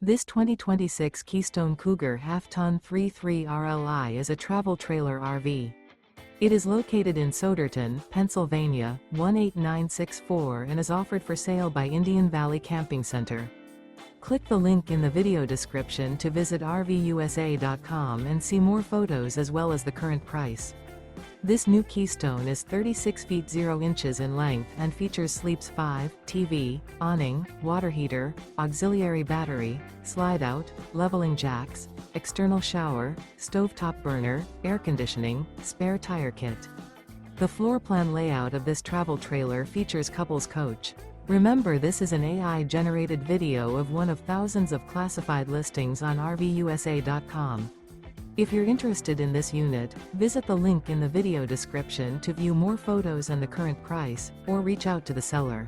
This 2026 Keystone Cougar Half-Ton 3.3 RLI is a travel trailer RV. It is located in Souderton, Pennsylvania, 18964 and is offered for sale by Indian Valley Camping Center. Click the link in the video description to visit RVUSA.com and see more photos as well as the current price. This new Keystone is 36 feet 0 inches in length and features Sleeps 5, TV, awning, water heater, auxiliary battery, slide-out, leveling jacks, external shower, stovetop burner, air conditioning, spare tire kit. The floor plan layout of this travel trailer features couples coach. Remember, this is an AI-generated video of one of thousands of classified listings on RVUSA.com. If you're interested in this unit, visit the link in the video description to view more photos and the current price, or reach out to the seller.